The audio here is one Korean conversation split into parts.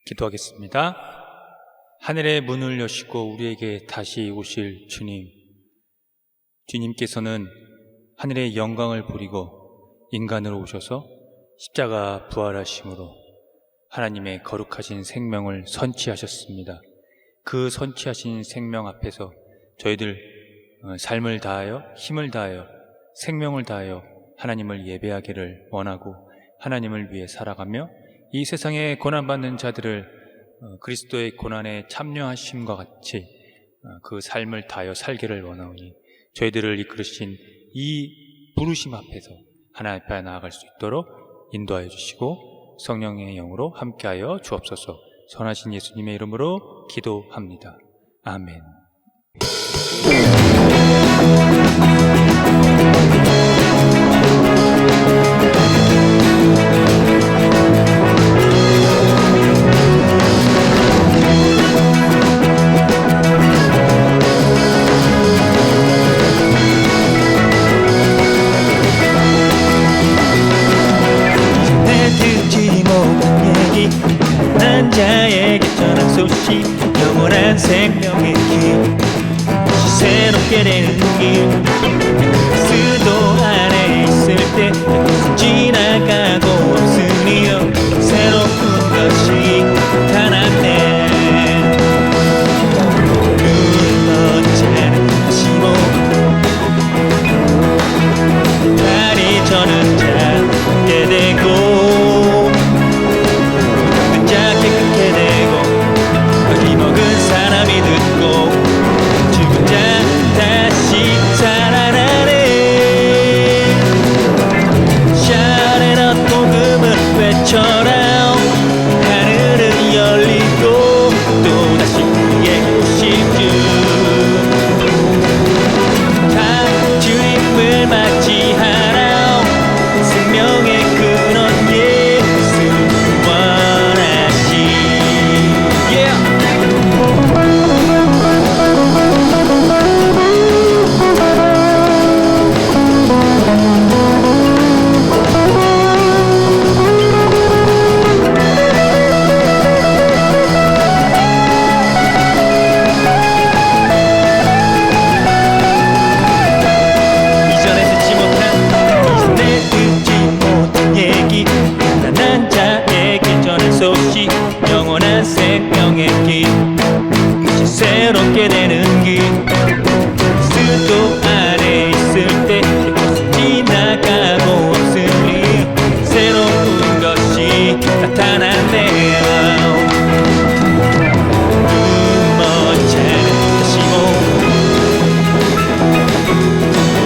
기도하겠습니다. 하늘의 문을 여시고 우리에게 다시 오실 주님, 주님께서는 하늘의 영광을 버리고 인간으로 오셔서 십자가 부활하심으로 하나님의 거룩하신 생명을 선취하셨습니다. 그 선취하신 생명 앞에서 저희들 삶을 다하여, 힘을 다하여, 생명을 다하여 하나님을 예배하기를 원하고 하나님을 위해 살아가며 이 세상에 고난받는 자들을 그리스도의 고난에 참여하심과 같이 그 삶을 다하여 살기를 원하오니 저희들을 이끌으신 이 부르심 앞에서 하나님 앞에 나아갈 수 있도록 인도하여 주시고 성령의 영으로 함께하여 주옵소서. 선하신 예수님의 이름으로 기도합니다. 아멘. 자에게 전한 소식, 영원한 생명의 길, 새롭게 되는 길. 수도 안에 있을 때 지나가고 없으니요, 새로운 것이 나타났네. 눈먼 자는 다시 보고 달이 저는 작게 되고 사람이 듣고 죽은 자 다시 살아나네. 샤레라 복음을 외쳐라. 하늘은 열리고 또다시 우리에게 오실 주. 다 주님을 맞이하라. 생명의 근원 예수 원하시. 영원한 생명의 길, 새롭게 되는 길. 수도 안에 있을 때 지나가고 없으니 새로운 것이 나타난대요. 눈먼 자는 다시 보고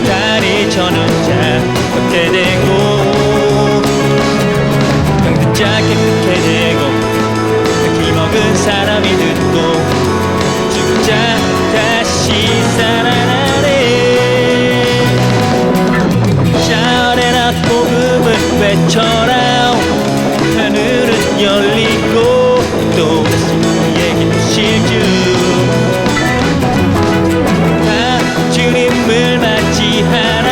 달이 저는 작게 되고 병든 자 깨끗게 되고 먹은 사람이 듣고 죽은 자 다시 살아나네. 샤레라 복음을 외쳐라. 하늘은 열리고 또다시 우리에게 오실 주. 다 주님을 맞이하라.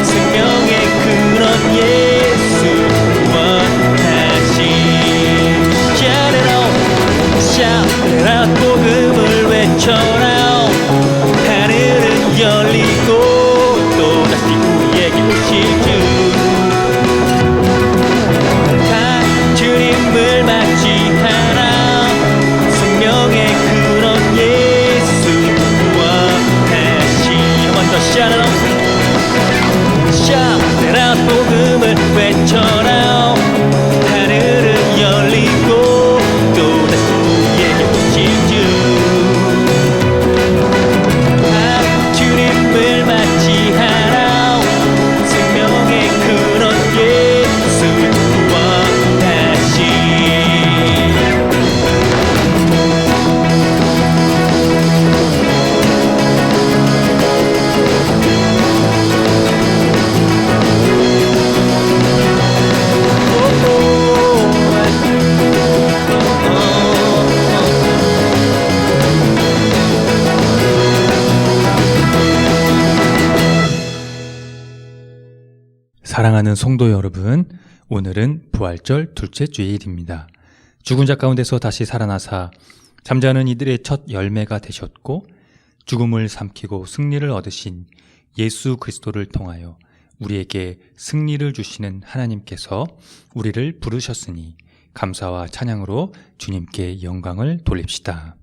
생명의 근원 예수 원하시. 샤레라 복음을 외쳐라. 하늘은 열리고 또다시 우리에게 오실 주. 다 주님을 맞이하라. 생명의 근원 예수 원하시. 한 번 더 샤레라 복음을 외쳐라. 하늘은 열리고 또다시 우리에게 오실 주. 다 주님을 맞이하라. 생명의 근원 예수 원하시. 사랑하는 성도 여러분, 오늘은 부활절 둘째 주일입니다. 죽은 자 가운데서 다시 살아나사 잠자는 이들의 첫 열매가 되셨고 죽음을 삼키고 승리를 얻으신 예수 그리스도를 통하여 우리에게 승리를 주시는 하나님께서 우리를 부르셨으니 감사와 찬양으로 주님께 영광을 돌립시다.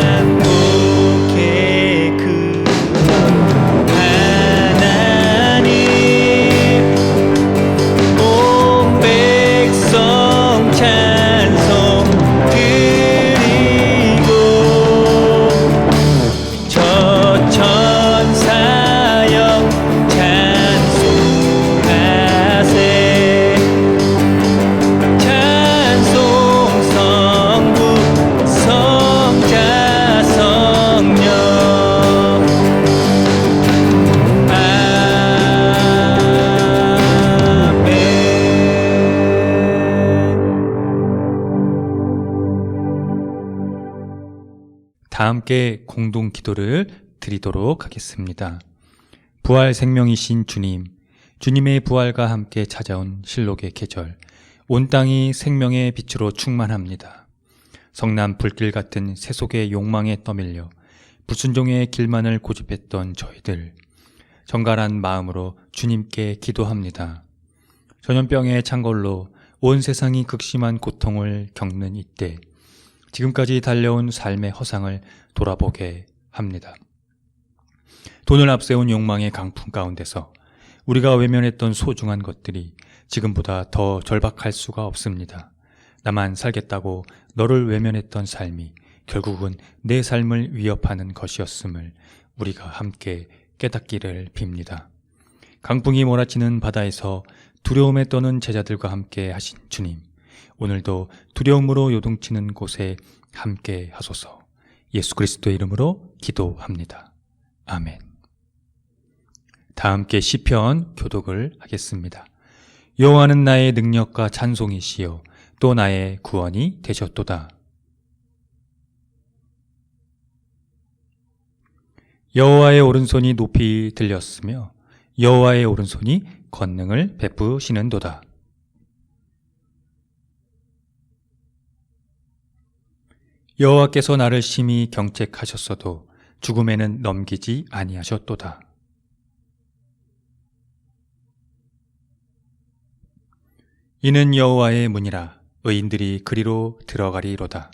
만복의 그 하나님 온 백성 찬송 드리고 저 천사여 찬송하세 찬송 성부 성자 성령 다 함께 공동 기도를 드리도록 하겠습니다. 부활 생명이신 주님, 주님의 부활과 함께 찾아온 실록의 계절, 온 땅이 생명의 빛으로 충만합니다. 성남 불길 같은 세속의 욕망에 떠밀려 불순종의 길만을 고집했던 저희들, 정갈한 마음으로 주님께 기도합니다. 전염병의 창궐로 온 세상이 극심한 고통을 겪는 이때 지금까지 달려온 삶의 허상을 돌아보게 합니다. 돈을 앞세운 욕망의 강풍 가운데서 우리가 외면했던 소중한 것들이 지금보다 더 절박할 수가 없습니다. 나만 살겠다고 너를 외면했던 삶이 결국은 내 삶을 위협하는 것이었음을 우리가 함께 깨닫기를 빕니다. 강풍이 몰아치는 바다에서 두려움에 떠는 제자들과 함께 하신 주님, 오늘도 두려움으로 요동치는 곳에 함께 하소서. 예수 그리스도의 이름으로 기도합니다. 아멘. 다 함께 시편 교독을 하겠습니다. 여호와는 나의 능력과 찬송이시요 또 나의 구원이 되셨도다. 여호와의 오른손이 높이 들렸으며 여호와의 오른손이 권능을 베푸시는도다. 여호와께서 나를 심히 경책하셨어도 죽음에는 넘기지 아니하셨도다. 이는 여호와의 문이라 의인들이 그리로 들어가리로다.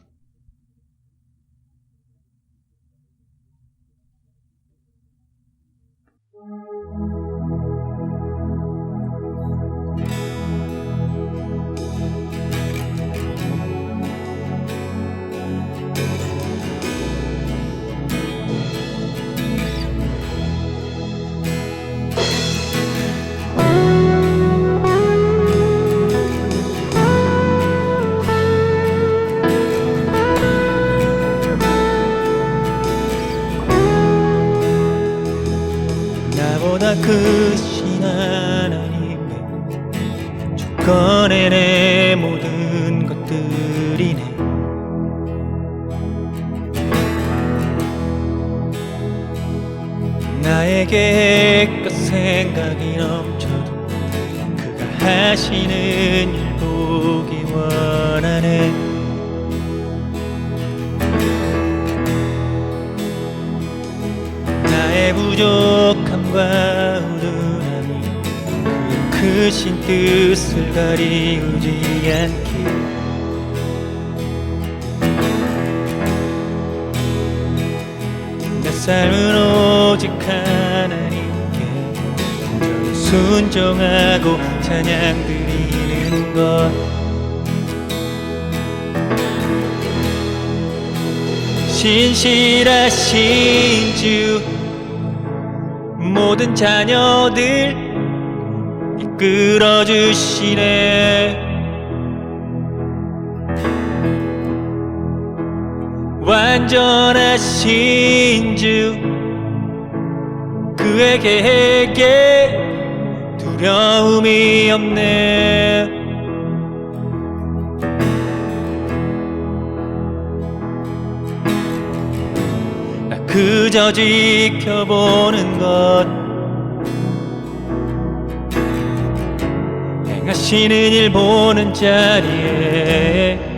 나보다 크신 하나님의 주권에 내 모든 것들이네. 나에게 그 생각이 넘쳐도 그가 하시는 일 보기 원하네. 나의 부족함과 우둔함이 그의 크신 뜻을 가리우지 않기에 내 삶은 오직 하나님께 온전히 순종하고 찬양 드리는 것. 신실하신 주 모든 자녀들 이끌어 주시네. 완전하신 주 그에게 두려움이 없네. 나 그저 지켜보는 것 행하시는 일 보는 자리에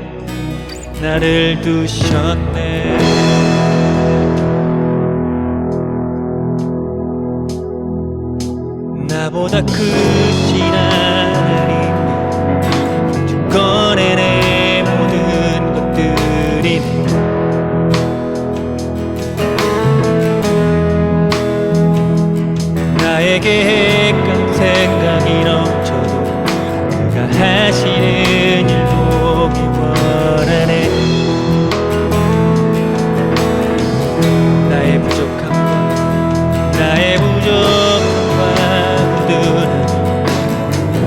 나를 두셨네. 나보다 크신 하나님 주권에 내 모든 것들이 나에게 헷갈린 생각이 넘쳐도 그가 하시는 일 보기 원하네. 나의 부족함과 모든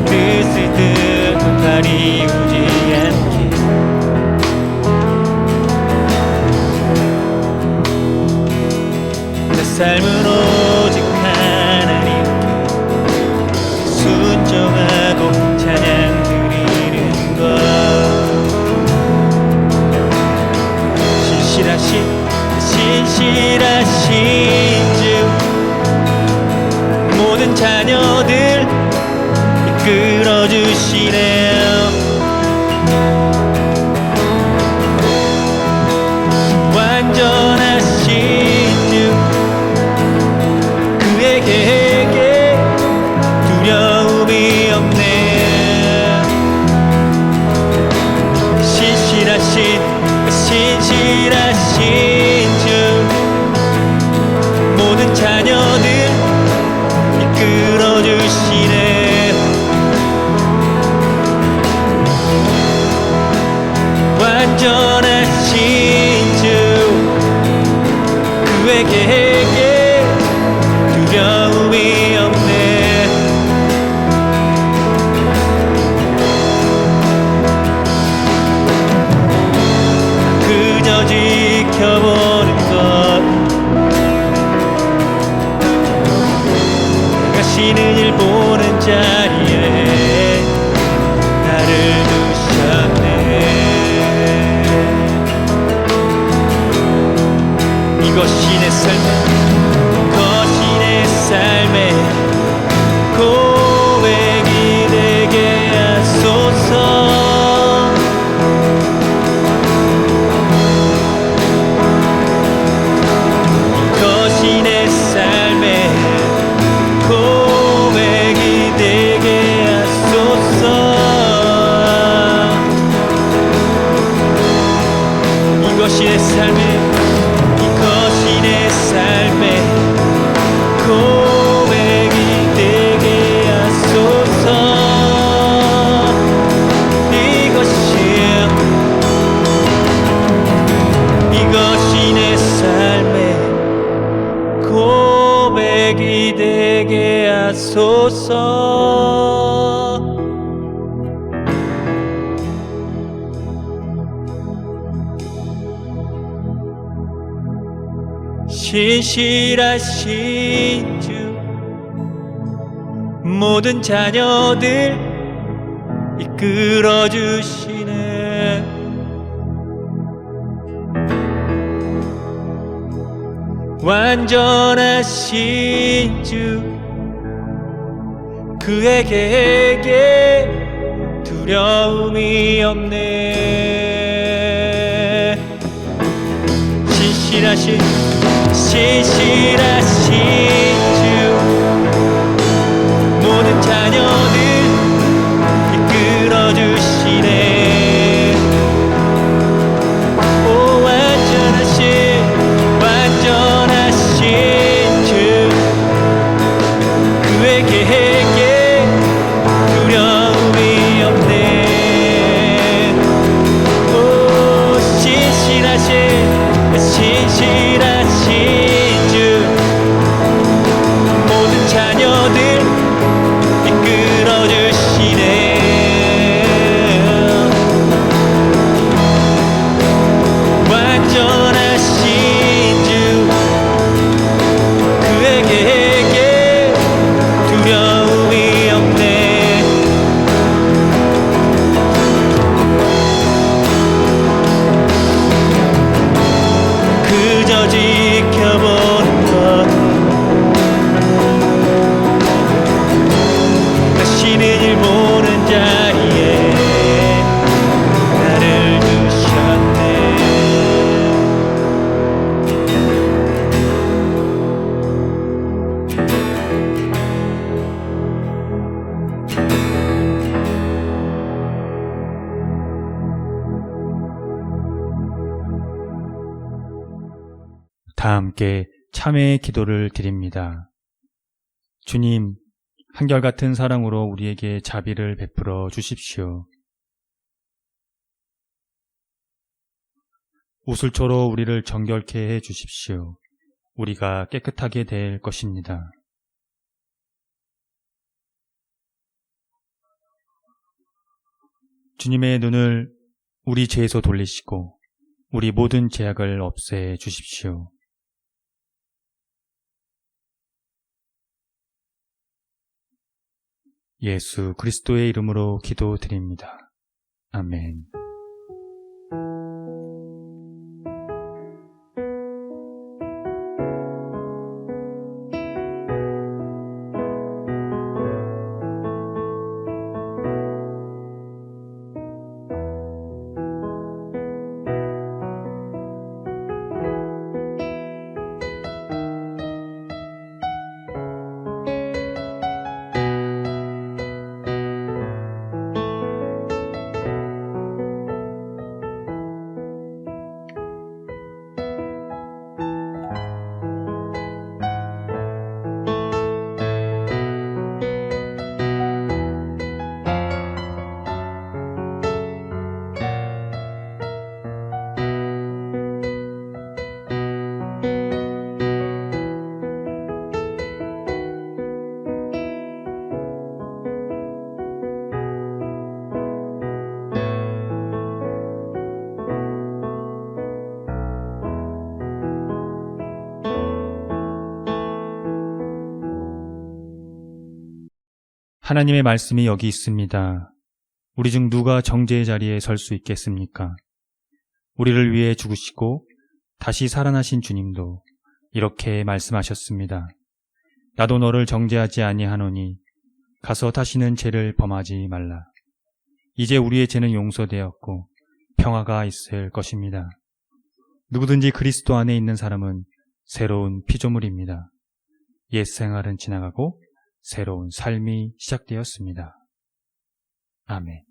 뜻을 듣고 가리우지 않게 내 삶은 오직 하나님께 순종하고 찬양 드리는 것. 신실하신 주 모든 자녀들 이끌어 주시네요. 완전하신 주 그에게 두려움이 없네. 신실하신 주 모든 자녀들 이끌어 주시네. 완전하신 주 그에게 두려움이 없네. 그저 지켜보는 것 하시는 일 보는 자리에 나를 두셨네. 이것이 내 삶의 고백이 되게 하소서. 이것이 내 삶의 고백이 되게 하소서. 이것이 내 삶의 고백이 되게 하소서. 이것이 내 삶의 고백이 되게 하소서. 신실하신 주 모든 자녀들 이끌어 주시네. 완전하신 주 그에게 두려움이 없네. 신실하신 주 모든 자녀들 이끌어 주시네. 오 완전하신 주 그에게 두려움이 없네. 오 신실하신 주 다 함께 참회의 기도를 드립니다. 주님, 한결같은 사랑으로 우리에게 자비를 베풀어 주십시오. 우슬초로 우리를 정결케 해 주십시오. 우리가 깨끗하게 될 것입니다. 주님의 눈을 우리 죄에서 돌리시고 우리 모든 죄악을 없애 주십시오. 예수 그리스도의 이름으로 기도드립니다. 아멘. 하나님의 말씀이 여기 있습니다. 우리 중 누가 정죄의 자리에 설 수 있겠습니까? 우리를 위해 죽으시고 다시 살아나신 주님도 이렇게 말씀하셨습니다. 나도 너를 정죄하지 아니하노니 가서 다시는 죄를 범하지 말라. 이제 우리의 죄는 용서되었고 평화가 있을 것입니다. 누구든지 그리스도 안에 있는 사람은 새로운 피조물입니다. 옛 생활은 지나가고 새로운 삶이 시작되었습니다. 아멘.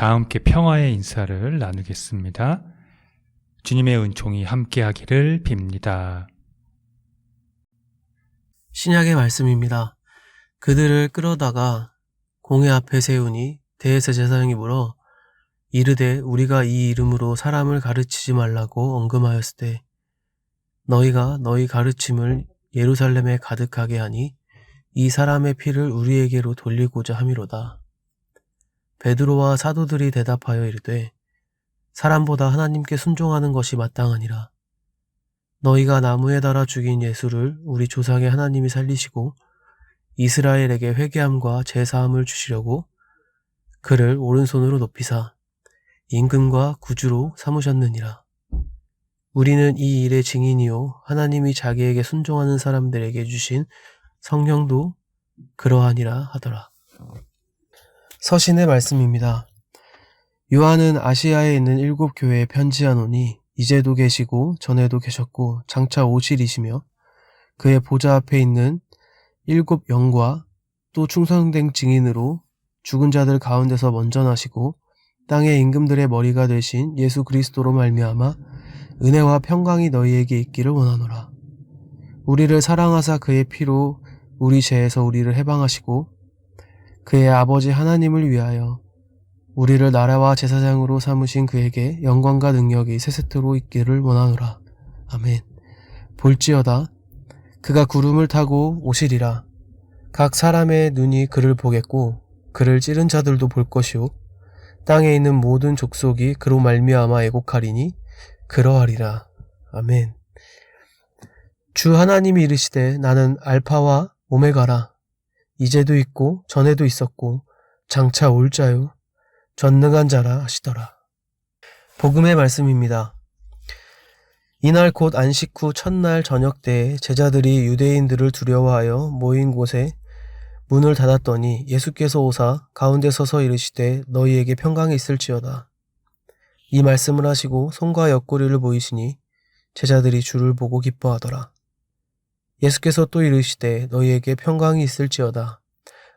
다 함께 평화의 인사를 나누겠습니다. 주님의 은총이 함께하기를 빕니다. 신약의 말씀입니다. 그들을 끌어다가 공회 앞에 세우니 대제사장이 물어 이르되 우리가 이 이름으로 사람을 가르치지 말라고 언금하였을 때 너희가 너희 가르침을 예루살렘에 가득하게 하니 이 사람의 피를 우리에게로 돌리고자 함이로다. 베드로와 사도들이 대답하여 이르되 사람보다 하나님께 순종하는 것이 마땅하니라. 너희가 나무에 달아 죽인 예수를 우리 조상의 하나님이 살리시고 이스라엘에게 회개함과 제사함을 주시려고 그를 오른손으로 높이사 임금과 구주로 삼으셨느니라. 우리는 이 일의 증인이요 하나님이 자기에게 순종하는 사람들에게 주신 성령도 그러하니라 하더라. 서신의 말씀입니다. 요한은 아시아에 있는 7 교회에 편지하노니 이제도 계시고 전에도 계셨고 장차 오실이시며 그의 보좌 앞에 있는 7 영과 또 충성된 증인으로 죽은 자들 가운데서 먼저 나시고 땅의 임금들의 머리가 되신 예수 그리스도로 말미암아 은혜와 평강이 너희에게 있기를 원하노라. 우리를 사랑하사 그의 피로 우리 죄에서 우리를 해방하시고 그의 아버지 하나님을 위하여 우리를 나라와 제사장으로 삼으신 그에게 영광과 능력이 세세토록 있기를 원하노라. 아멘. 볼지어다 그가 구름을 타고 오시리라. 각 사람의 눈이 그를 보겠고 그를 찌른 자들도 볼 것이요 땅에 있는 모든 족속이 그로 말미암아 애곡하리니 그러하리라. 아멘. 주 하나님이 이르시되 나는 알파와 오메가라. 이제도 있고 전에도 있었고 장차 올 자요 전능한 자라 하시더라. 복음의 말씀입니다. 이날 곧 안식 후 첫날 저녁 때에 제자들이 유대인들을 두려워하여 모인 곳에 문을 닫았더니 예수께서 오사 가운데 서서 이르시되 너희에게 평강이 있을지어다. 이 말씀을 하시고 손과 옆구리를 보이시니 제자들이 주를 보고 기뻐하더라. 예수께서 또 이르시되 너희에게 평강이 있을지어다.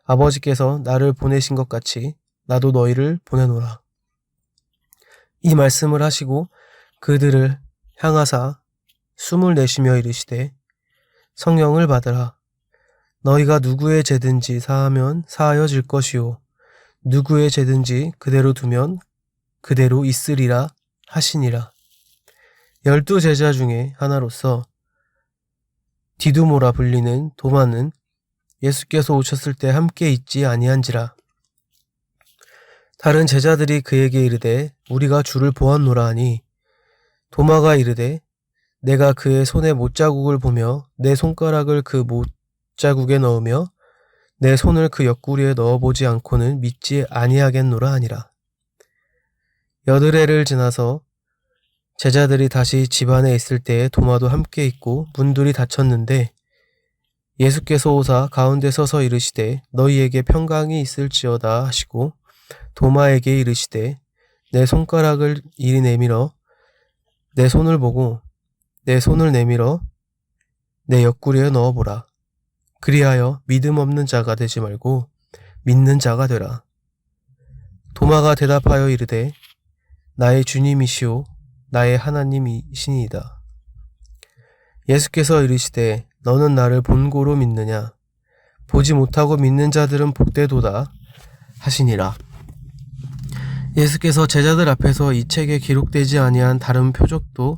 아버지께서 나를 보내신 것 같이 나도 너희를 보내노라. 이 말씀을 하시고 그들을 향하사 숨을 내쉬며 이르시되 성령을 받으라. 너희가 누구의 죄든지 사하면 사하여질 것이요 누구의 죄든지 그대로 두면 그대로 있으리라 하시니라. 12 제자 중에 하나로서 디두모라 불리는 도마는 예수께서 오셨을 때 함께 있지 아니한지라. 다른 제자들이 그에게 이르되 우리가 주를 보았노라 하니 도마가 이르되 내가 그의 손에 못자국을 보며 내 손가락을 그 못자국에 넣으며 내 손을 그 옆구리에 넣어보지 않고는 믿지 아니하겠노라 하니라. 8해를 지나서 제자들이 다시 집 안에 있을 때에 도마도 함께 있고 문들이 닫혔는데 예수께서 오사 가운데 서서 이르시되 너희에게 평강이 있을지어다 하시고 도마에게 이르시되 내 손가락을 이리 내밀어 내 손을 보고 내 손을 내밀어 내 옆구리에 넣어보라. 그리하여 믿음 없는 자가 되지 말고 믿는 자가 되라. 도마가 대답하여 이르되 나의 주님이시오 나의 하나님이시니이다. 예수께서 이르시되 너는 나를 본고로 믿느냐? 보지 못하고 믿는 자들은 복되도다 하시니라. 예수께서 제자들 앞에서 이 책에 기록되지 아니한 다른 표적도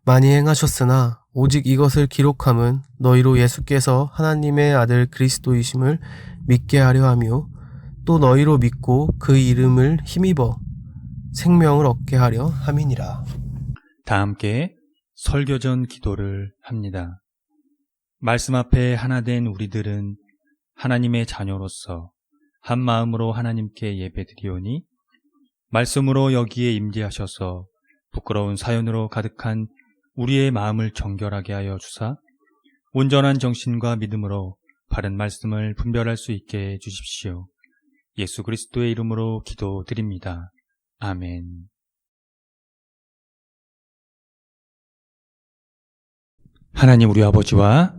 많이 행하셨으나 오직 이것을 기록함은 너희로 예수께서 하나님의 아들 그리스도이심을 믿게 하려 하며 또 너희로 믿고 그 이름을 힘입어 생명을 얻게 하려 함이니라. 다 함께 설교전 기도를 합니다. 말씀 앞에 하나 된 우리들은 하나님의 자녀로서 한 마음으로 하나님께 예배드리오니 말씀으로 여기에 임재하셔서 부끄러운 사연으로 가득한 우리의 마음을 정결하게 하여 주사 온전한 정신과 믿음으로 바른 말씀을 분별할 수 있게 해 주십시오. 예수 그리스도의 이름으로 기도드립니다. 아멘. 하나님 우리 아버지와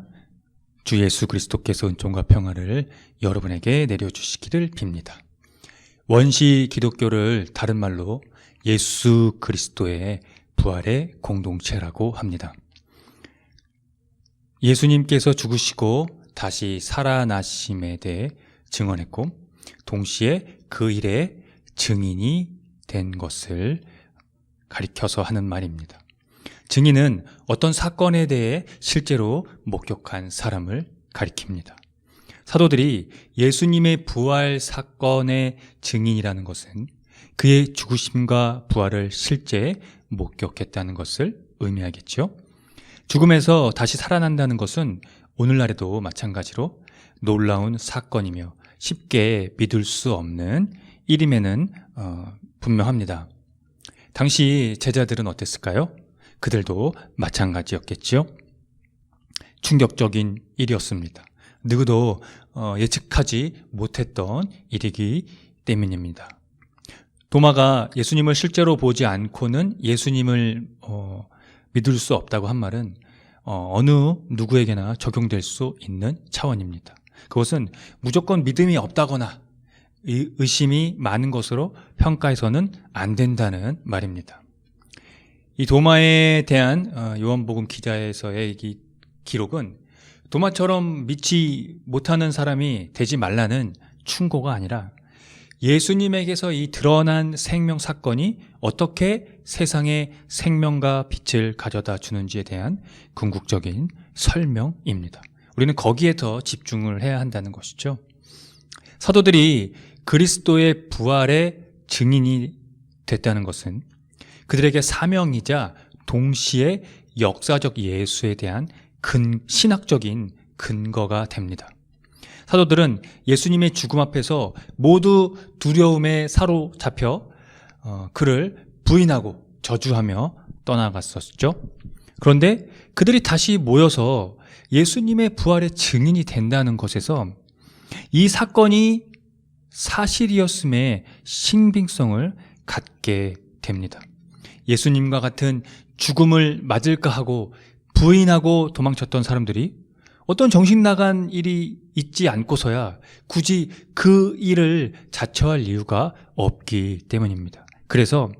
주 예수 그리스도께서 은총과 평화를 여러분에게 내려주시기를 빕니다. 원시 기독교를 다른 말로 예수 그리스도의 부활의 공동체라고 합니다. 예수님께서 죽으시고 다시 살아나심에 대해 증언했고 동시에 그 일의 증인이 된 것을 가리켜서 하는 말입니다. 증인은 어떤 사건에 대해 실제로 목격한 사람을 가리킵니다. 사도들이 예수님의 부활 사건의 증인이라는 것은 그의 죽으심과 부활을 실제 목격했다는 것을 의미하겠죠. 죽음에서 다시 살아난다는 것은 오늘날에도 마찬가지로 놀라운 사건이며 쉽게 믿을 수 없는 일임에는 분명합니다. 당시 제자들은 어땠을까요? 그들도 마찬가지였겠죠. 충격적인 일이었습니다. 누구도 예측하지 못했던 일이기 때문입니다. 도마가 예수님을 실제로 보지 않고는 예수님을 믿을 수 없다고 한 말은 어느 누구에게나 적용될 수 있는 차원입니다. 그것은 무조건 믿음이 없다거나 의심이 많은 것으로 평가해서는 안 된다는 말입니다. 이 도마에 대한 요한복음 기자에서의 이 기록은 도마처럼 믿지 못하는 사람이 되지 말라는 충고가 아니라 예수님에게서 이 드러난 생명 사건이 어떻게 세상에 생명과 빛을 가져다 주는지에 대한 궁극적인 설명입니다. 우리는 거기에 더 집중을 해야 한다는 것이죠. 사도들이 그리스도의 부활의 증인이 됐다는 것은 그들에게 사명이자 동시에 역사적 예수에 대한 신학적인 근거가 됩니다. 사도들은 예수님의 죽음 앞에서 모두 두려움에 사로잡혀 그를 부인하고 저주하며 떠나갔었죠. 그런데 그들이 다시 모여서 예수님의 부활의 증인이 된다는 것에서 이 사건이 사실이었음의 신빙성을 갖게 됩니다. 예수님과 같은 죽음을 맞을까 하고 부인하고 도망쳤던 사람들이 어떤 정신 나간 일이 있지 않고서야 굳이 그 일을 자처할 이유가 없기 때문입니다. 그래서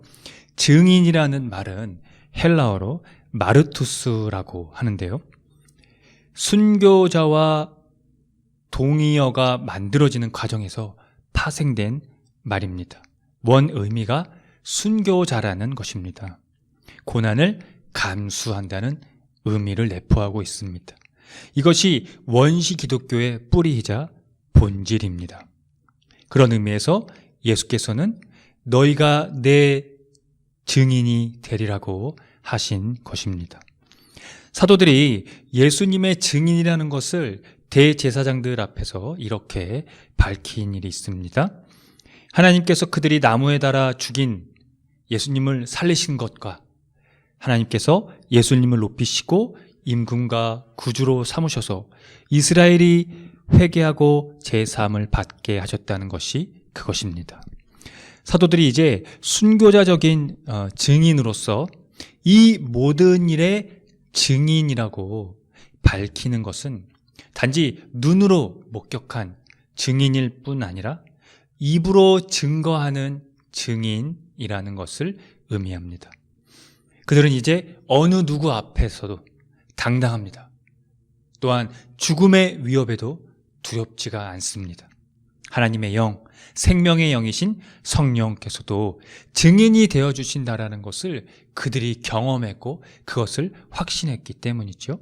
증인이라는 말은 헬라어로 마르투스라고 하는데요. 순교자와 동의어가 만들어지는 과정에서 파생된 말입니다. 원 의미가 순교자라는 것입니다. 고난을 감수한다는 의미를 내포하고 있습니다. 이것이 원시 기독교의 뿌리이자 본질입니다. 그런 의미에서 예수께서는 너희가 내 증인이 되리라고 하신 것입니다. 사도들이 예수님의 증인이라는 것을 대제사장들 앞에서 이렇게 밝힌 일이 있습니다. 하나님께서 그들이 나무에 달아 죽인 예수님을 살리신 것과 하나님께서 예수님을 높이시고 임금과 구주로 삼으셔서 이스라엘이 회개하고 제사함을 받게 하셨다는 것이 그것입니다. 사도들이 이제 순교자적인 증인으로서 이 모든 일의 증인이라고 밝히는 것은 단지 눈으로 목격한 증인일 뿐 아니라 입으로 증거하는 증인이라는 것을 의미합니다. 그들은 이제 어느 누구 앞에서도 당당합니다. 또한 죽음의 위협에도 두렵지가 않습니다. 하나님의 영, 생명의 영이신 성령께서도 증인이 되어주신다라는 것을 그들이 경험했고 그것을 확신했기 때문이죠.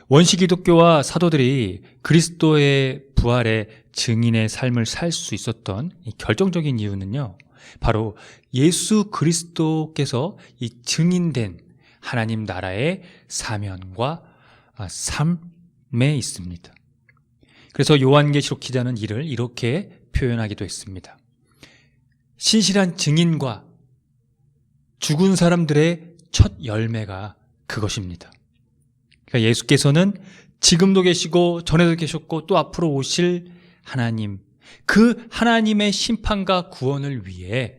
원시 기독교와 사도들이 그리스도의 부활의 증인의 삶을 살 수 있었던 이 결정적인 이유는요, 바로 예수 그리스도께서 이 증인된 하나님 나라의 사명과 삶에 있습니다. 그래서 요한계시록 기자는 이를 이렇게 표현하기도 했습니다. 신실한 증인과 죽은 사람들의 첫 열매가 그것입니다. 그러니까 예수께서는 지금도 계시고 전에도 계셨고 또 앞으로 오실 하나님, 그 하나님의 심판과 구원을 위해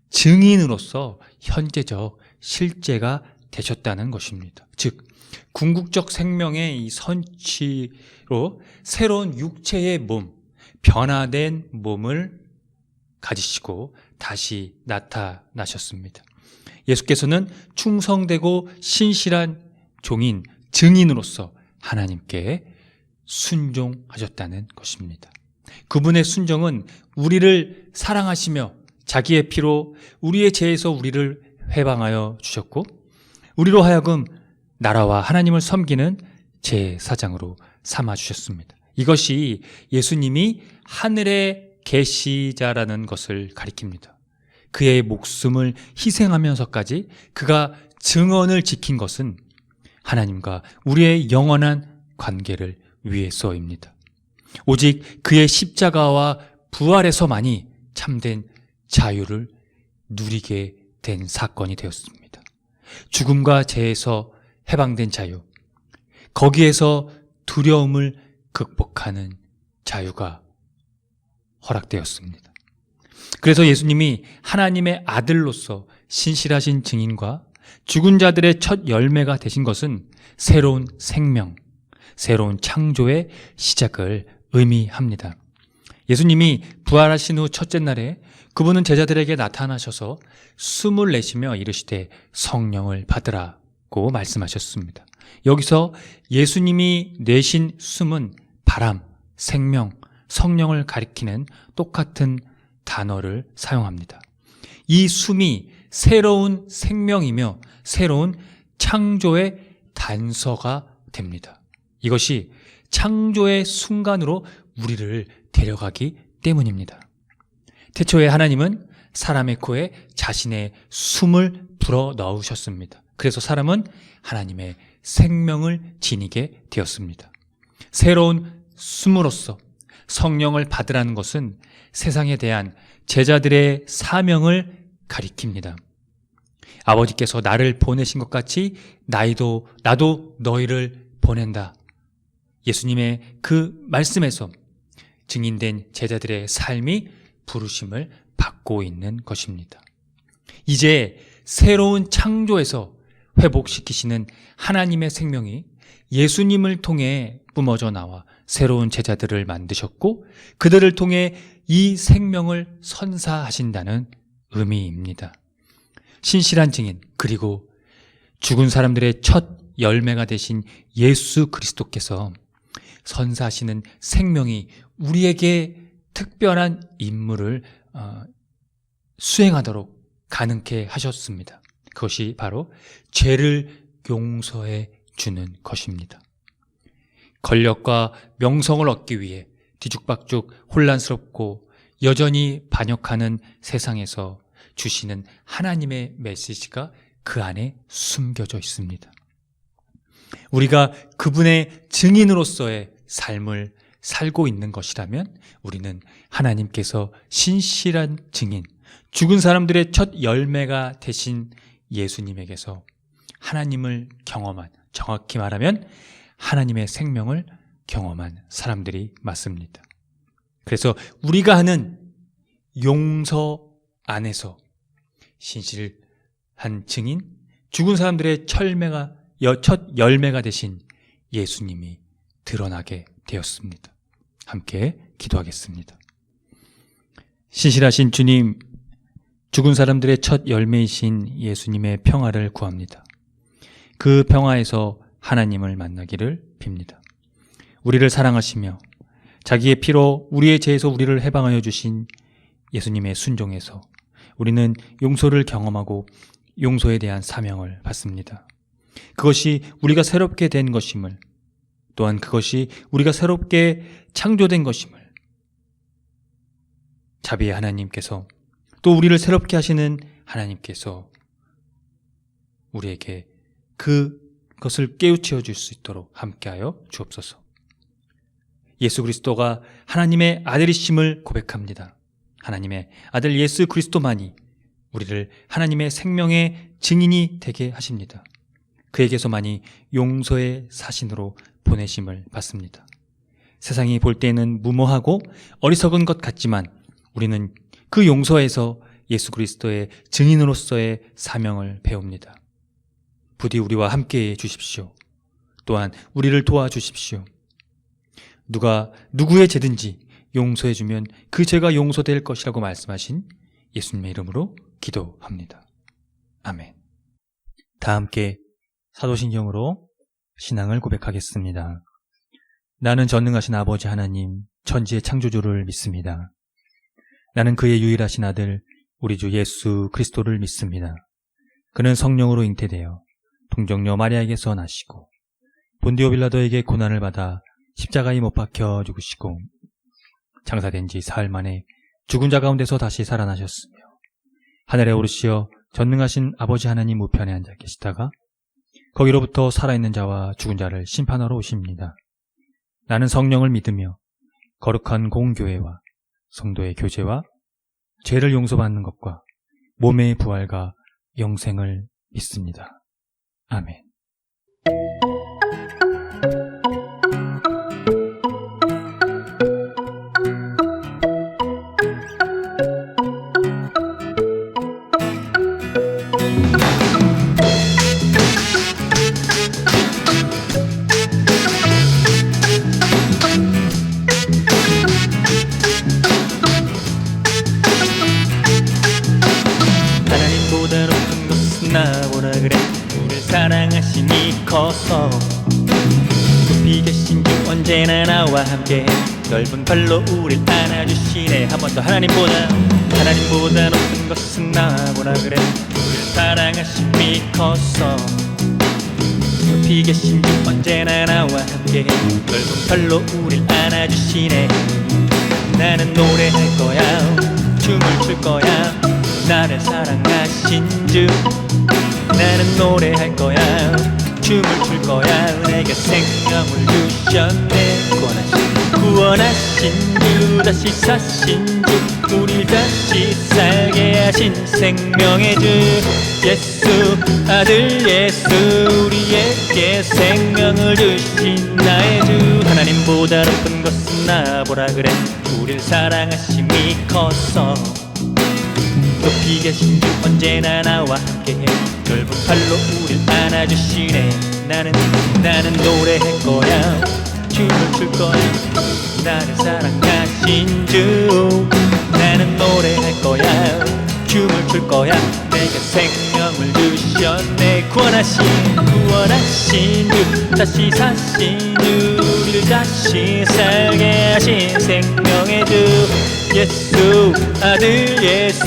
증인으로서 현재적 실제가 되셨다는 것입니다. 즉 궁극적 생명의 이 선취로 새로운 육체의 몸, 변화된 몸을 가지시고 다시 나타나셨습니다. 예수께서는 충성되고 신실한 종인 증인으로서 하나님께 순종하셨다는 것입니다. 그분의 순종은 우리를 사랑하시며 자기의 피로 우리의 죄에서 우리를 해방하여 주셨고 우리로 하여금 나라와 하나님을 섬기는 제사장으로 삼아주셨습니다. 이것이 예수님이 하늘의 계시자라는 것을 가리킵니다. 그의 목숨을 희생하면서까지 그가 증언을 지킨 것은 하나님과 우리의 영원한 관계를 위해서입니다. 오직 그의 십자가와 부활에서만이 참된 자유를 누리게 된 사건이 되었습니다. 죽음과 죄에서 해방된 자유, 거기에서 두려움을 극복하는 자유가 허락되었습니다. 그래서 예수님이 하나님의 아들로서 신실하신 증인과 죽은 자들의 첫 열매가 되신 것은 새로운 생명, 새로운 창조의 시작을 의미합니다. 예수님이 부활하신 후 첫째 날에 그분은 제자들에게 나타나셔서 숨을 내쉬며 이르시되 성령을 받으라고 말씀하셨습니다. 여기서 예수님이 내신 숨은 바람, 생명, 성령을 가리키는 똑같은 단어를 사용합니다. 이 숨이 새로운 생명이며 새로운 창조의 단서가 됩니다. 이것이 창조의 순간으로 우리를 데려가기 때문입니다. 태초에 하나님은 사람의 코에 자신의 숨을 불어 넣으셨습니다. 그래서 사람은 하나님의 생명을 지니게 되었습니다. 새로운 숨으로써 성령을 받으라는 것은 세상에 대한 제자들의 사명을 가리킵니다. 아버지께서 나를 보내신 것 같이 나도 너희를 보낸다. 예수님의 그 말씀에서 증인된 제자들의 삶이 부르심을 받고 있는 것입니다. 이제 새로운 창조에서 회복시키시는 하나님의 생명이 예수님을 통해 뿜어져 나와 새로운 제자들을 만드셨고 그들을 통해 이 생명을 선사하신다는 의미입니다. 신실한 증인 그리고 죽은 사람들의 첫 열매가 되신 예수 그리스도께서 선사하시는 생명이 우리에게 특별한 임무를 수행하도록 가능케 하셨습니다. 그것이 바로 죄를 용서해 주는 것입니다. 권력과 명성을 얻기 위해 뒤죽박죽 혼란스럽고 여전히 반역하는 세상에서 주시는 하나님의 메시지가 그 안에 숨겨져 있습니다. 우리가 그분의 증인으로서의 삶을 살고 있는 것이라면 우리는 하나님께서 신실한 증인, 죽은 사람들의 첫 열매가 되신 예수님에게서 하나님을 경험한, 정확히 말하면 하나님의 생명을 경험한 사람들이 맞습니다. 그래서 우리가 하는 용서 안에서 신실한 증인, 죽은 사람들의 첫 열매가 되신 예수님이 드러나게 되었습니다. 함께 기도하겠습니다. 신실하신 주님, 죽은 사람들의 첫 열매이신 예수님의 평화를 구합니다. 그 평화에서 하나님을 만나기를 빕니다. 우리를 사랑하시며 자기의 피로 우리의 죄에서 우리를 해방하여 주신 예수님의 순종에서 우리는 용서를 경험하고 용서에 대한 사명을 받습니다. 그것이 우리가 새롭게 된 것임을, 또한 그것이 우리가 새롭게 창조된 것임을 자비의 하나님께서, 또 우리를 새롭게 하시는 하나님께서 우리에게 그것을 깨우쳐 줄 수 있도록 함께하여 주옵소서. 예수 그리스도가 하나님의 아들이심을 고백합니다. 하나님의 아들 예수 그리스도만이 우리를 하나님의 생명의 증인이 되게 하십니다. 그에게서만이 용서의 사신으로 보내심을 받습니다. 세상이 볼 때는 무모하고 어리석은 것 같지만 우리는 그 용서에서 예수 그리스도의 증인으로서의 사명을 배웁니다. 부디 우리와 함께해 주십시오. 또한 우리를 도와주십시오. 누가 누구의 죄든지 용서해주면 그 죄가 용서될 것이라고 말씀하신 예수님의 이름으로 기도합니다. 아멘. 다 함께 사도신경으로 신앙을 고백하겠습니다. 나는 전능하신 아버지 하나님, 천지의 창조주를 믿습니다. 나는 그의 유일하신 아들, 우리 주 예수 그리스도를 믿습니다. 그는 성령으로 잉태되어 동정녀 마리아에게서 나시고 본디오 빌라도에게 고난을 받아 십자가에 못 박혀 죽으시고 장사된 지 사흘 만에 죽은 자 가운데서 다시 살아나셨으며 하늘에 오르시어 전능하신 아버지 하나님 우편에 앉아 계시다가 거기로부터 살아있는 자와 죽은 자를 심판하러 오십니다. 나는 성령을 믿으며 거룩한 공교회와 성도의 교제와 죄를 용서받는 것과 몸의 부활과 영생을 믿습니다. 아멘. 하나님보다 높은 것은 나보다 그래. 우릴 사랑하심이 커서 높이 계신 주 언제나 나와 함께 넓은 발로 우릴 안아주시네. 한 번 더. 하나님보다 높은 것은 나보다 그래. 우릴 사랑하심이 커서 높이 계신 주 언제나 나와 함께 넓은 팔로 우릴 안아주시네. 나는 노래할 거야, 춤을 출 거야, 나를 사랑하신 주. 나는 노래할 거야, 춤을 출 거야, 내게 생명을 주셨네. 구원하신 주, 다시 사신 주, 우릴 다시 살게 하신 생명의 주 예수, 아들 예수, 우리에게 생명을 주신 나의 주. 하나님보다 높은 것은 나보라 그래. 우릴 사랑하심이 커서 높이 계신 주 언제나 나와 함께해 넓은 팔로 우릴 안아주시네. 나는 노래할 거야, 춤을 출 거야, 나를 사랑하신 주. 나는 노래할 거야, 춤을 출 거야, 내게 생명을 주셨네. 구원하신 주, 다시 사신 주, 우리를 다시 살게 하신 생명의 주 예수, 아들 예수,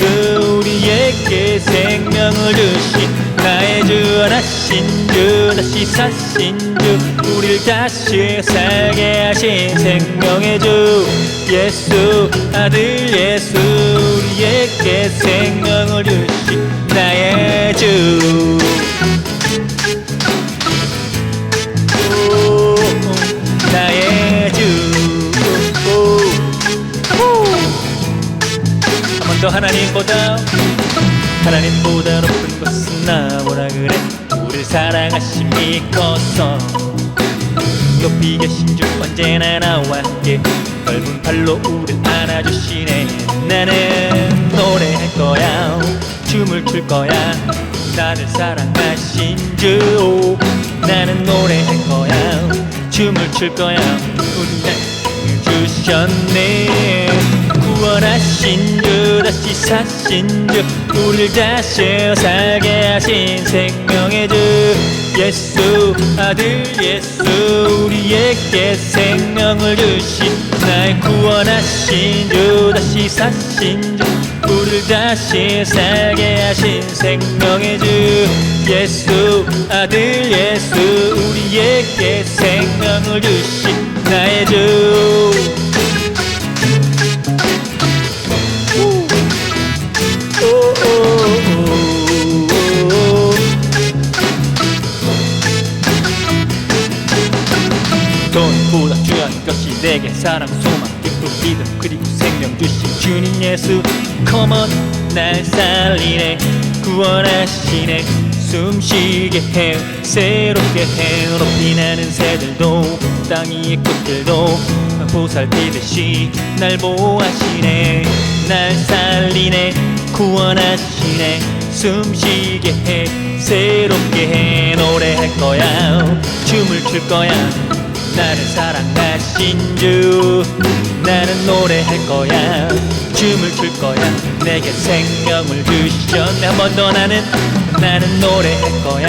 우리에게 생명을 주신 나의 주. 원하신 주, 다시 사신 주, 우리를 다시 살게 하신 생명의 주 예수, 아들 예수, 우리에게 생명을 주신 나의 주. 나의 주. 한 번 더. 하나님보다 높은 것은 나보라 그래. 우릴 사랑하심이 커서 높이 계신 주 언제나 나와 함께 넓은 팔로 우릴 안아주시네. 나는 노래할 거야, 춤을 출 거야, 나를 사랑하신 주. 나는 노래할 거야, 춤을 출 거야, 우리를 주셨네. 구원하신 주, 다시 사신 주, 우릴 다시 살게 하신 생명의 주 예수, 아들 예수, 우리에게 생명을 주신 나의 구원하신 주, 다시 사신 주, 우릴 다시 살게 하신 생명의 주 예수, 아들 예수, 우리에게 생명을 주신 나의 주. 돈보다 중요한 것이 내게 사랑, 소망, 기쁨, 믿음, 그리고 생명 주신 주님 예수. Come on, 날 살리네, 구원하시네, 숨쉬게 해요, 새롭게 해요. 높이 나는 새들도 땅 위의 꽃들도 보살피듯이 날 보호하시네. 날 살리네, 구원하시네, 숨쉬게 해, 새롭게 해. 노래할 거야, 춤을 출 거야, 나를 사랑하신 주. 나는 노래할 거야, 춤을 출 거야, 내게 생명을 주셨네. 한 번 더. 나는 노래할 거야,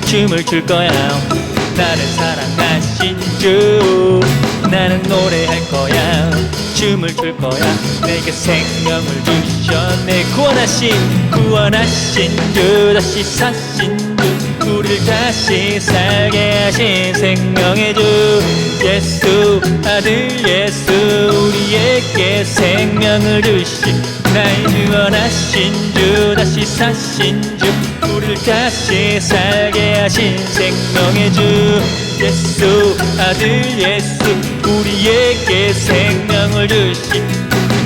춤을 출 거야, 나를 사랑하신 주. 나는 노래할 거야, 춤을 출 거야, 내게 생명을 주셨네. 구원하신 주, 다시 사신 주, 우릴 다시 살게 하신 생명의 주 예수, 아들 예수, 우리에게 생명을 주신 나의 주. 원하신 주, 다시 사신 주, 우릴 다시 살게 하신 생명의 주 예수, 아들 예수, 우리에게 생명을 주신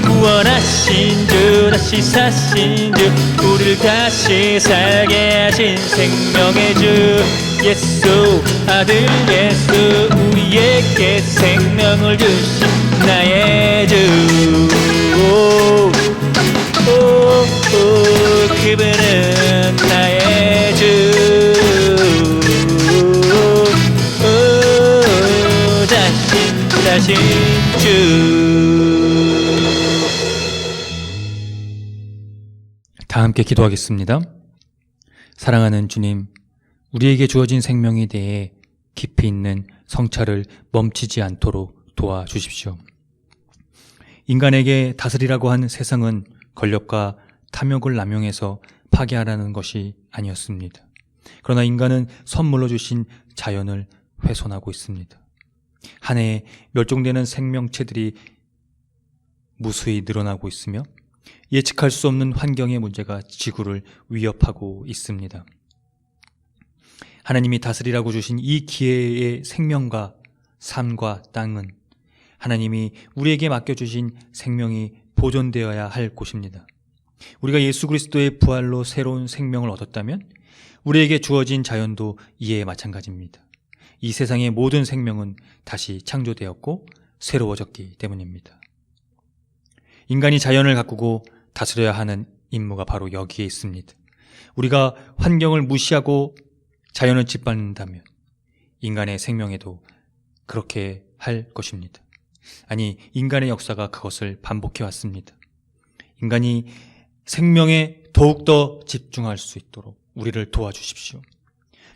구원하신 주, 다시 사신 주, 우릴 다시 살게 하신 생명의 주 예수, 아들 예수, 우리에게 생명을 주신 나의 주. 그분은 나의 주. 자신 주. 다 함께 기도하겠습니다. 사랑하는 주님, 우리에게 주어진 생명에 대해 깊이 있는 성찰을 멈추지 않도록 도와주십시오. 인간에게 다스리라고 한 세상은 권력과 탐욕을 남용해서 파괴하라는 것이 아니었습니다. 그러나 인간은 선물로 주신 자연을 훼손하고 있습니다. 한 해에 멸종되는 생명체들이 무수히 늘어나고 있으며 예측할 수 없는 환경의 문제가 지구를 위협하고 있습니다. 하나님이 다스리라고 주신 이 기회의 생명과 삶과 땅은 하나님이 우리에게 맡겨주신 생명이 보존되어야 할 곳입니다. 우리가 예수 그리스도의 부활로 새로운 생명을 얻었다면 우리에게 주어진 자연도 이에 마찬가지입니다. 이 세상의 모든 생명은 다시 창조되었고 새로워졌기 때문입니다. 인간이 자연을 가꾸고 다스려야 하는 임무가 바로 여기에 있습니다. 우리가 환경을 무시하고 자연을 짓밟는다면 인간의 생명에도 그렇게 할 것입니다. 아니, 인간의 역사가 그것을 반복해 왔습니다. 인간이 생명에 더욱더 집중할 수 있도록 우리를 도와주십시오.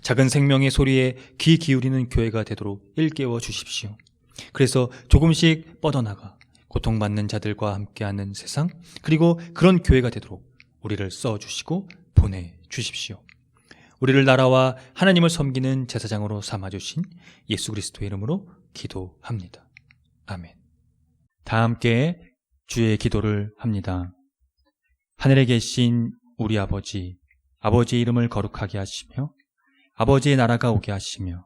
작은 생명의 소리에 귀 기울이는 교회가 되도록 일깨워 주십시오. 그래서 조금씩 뻗어나가 고통받는 자들과 함께하는 세상, 그리고 그런 교회가 되도록 우리를 써주시고 보내주십시오. 우리를 나라와 하나님을 섬기는 제사장으로 삼아주신 예수 그리스도의 이름으로 기도합니다. 아멘. 다 함께 주의 기도를 합니다. 하늘에 계신 우리 아버지, 아버지의 이름을 거룩하게 하시며 아버지의 나라가 오게 하시며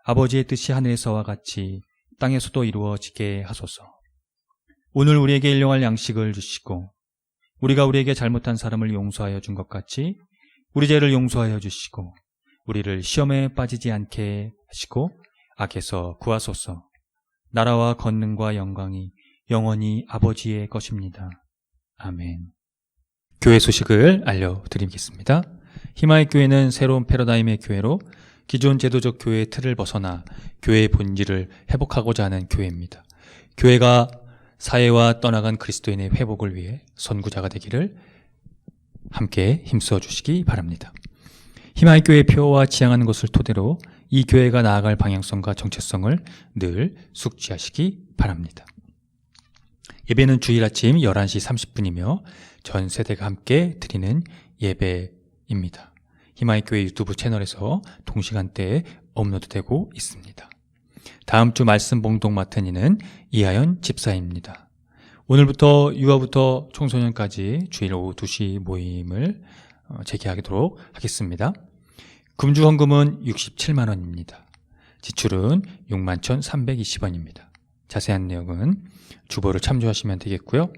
아버지의 뜻이 하늘에서와 같이 땅에서도 이루어지게 하소서. 오늘 우리에게 일용할 양식을 주시고 우리가 우리에게 잘못한 사람을 용서하여 준 것 같이 우리 죄를 용서하여 주시고 우리를 시험에 빠지지 않게 하시고 악에서 구하소서. 나라와 권능과 영광이 영원히 아버지의 것입니다. 아멘. 교회 소식을 알려드리겠습니다. 희망의 교회는 새로운 패러다임의 교회로 기존 제도적 교회의 틀을 벗어나 교회의 본질을 회복하고자 하는 교회입니다. 교회가 사회와 떠나간 그리스도인의 회복을 위해 선구자가 되기를 함께 힘써 주시기 바랍니다. 희망의 교회의 표와 지향하는 것을 토대로 이 교회가 나아갈 방향성과 정체성을 늘 숙지하시기 바랍니다. 예배는 주일 아침 11시 30분이며 전 세대가 함께 드리는 예배입니다. 희망의 교회 유튜브 채널에서 동시간대에 업로드되고 있습니다. 다음 주 말씀 봉독 맡은 이는 이하연 집사입니다. 오늘부터 유아부터 청소년까지 주일 오후 2시 모임을 재개하도록 하겠습니다. 금주 헌금은 67만 원입니다. 지출은 61,320원입니다. 자세한 내용은 주보를 참조하시면 되겠고요.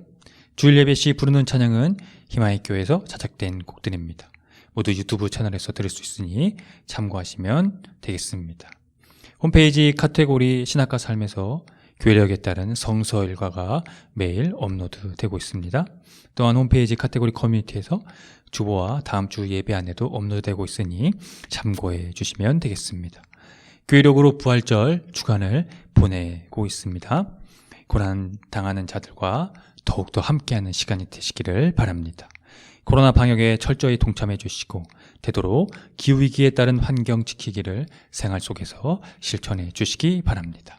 주일 예배 시 부르는 찬양은 희망의 교회에서 자작된 곡들입니다. 모두 유튜브 채널에서 들을 수 있으니 참고하시면 되겠습니다. 홈페이지 카테고리 신학과 삶에서 교회력에 따른 성서 일과가 매일 업로드되고 있습니다. 또한 홈페이지 카테고리 커뮤니티에서 주보와 다음 주 예배 안내도 업로드되고 있으니 참고해 주시면 되겠습니다. 교회력으로 부활절 주간을 보내고 있습니다. 고난 당하는 자들과 더욱더 함께하는 시간이 되시기를 바랍니다. 코로나 방역에 철저히 동참해 주시고 되도록 기후위기에 따른 환경 지키기를 생활 속에서 실천해 주시기 바랍니다.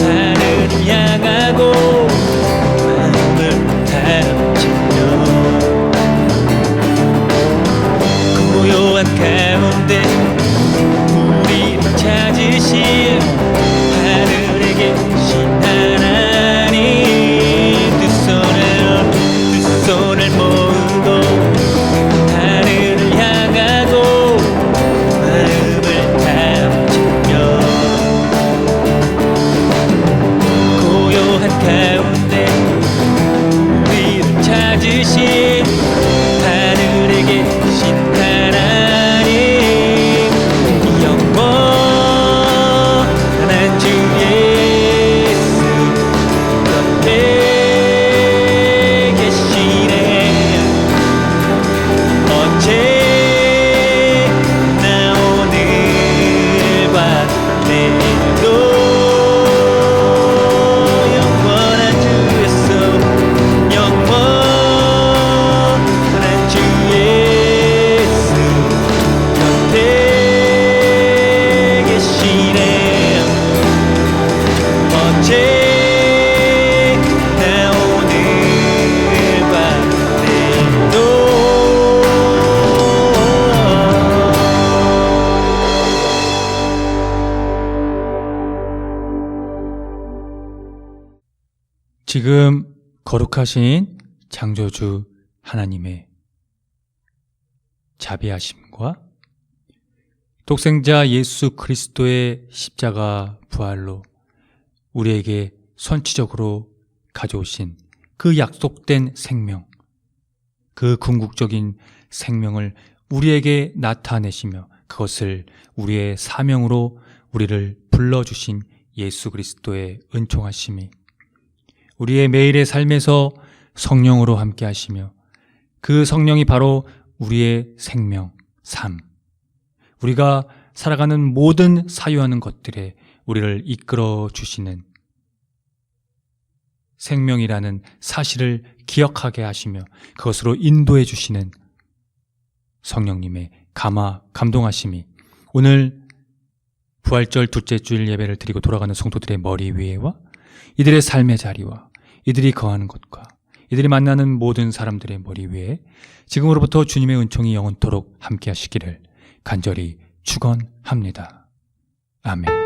하늘을 향하고 마음을 다잡으며 고요한 가운데 우리를 찾으신 하늘에 계신 하나님 두 손을 모으고 하늘을 향하고 마음을 다잡으며 고요한 가운데 우리를 찾으신 하늘에 계신 하나님 영원한 주 예수 곁에 계시네 언제나 오늘과 내일도 지금 거룩하신 창조주 하나님의 자비하심과 독생자 예수 그리스도의 십자가 부활로 우리에게 선취적으로 가져오신 그 약속된 생명, 그 궁극적인 생명을 우리에게 나타내시며 그것을 우리의 사명으로 우리를 불러주신 예수 그리스도의 은총하심이 우리의 매일의 삶에서 성령으로 함께 하시며 그 성령이 바로 우리의 생명, 삶, 우리가 살아가는 모든 사유하는 것들에 우리를 이끌어 주시는 생명이라는 사실을 기억하게 하시며 그것으로 인도해 주시는 성령님의 감동하심이 오늘 부활절 둘째 주일 예배를 드리고 돌아가는 성도들의 머리 위에와 이들의 삶의 자리와 이들이 거하는 곳과 이들이 만나는 모든 사람들의 머리 위에 지금으로부터 주님의 은총이 영원토록 함께 하시기를 간절히 축원합니다. 아멘.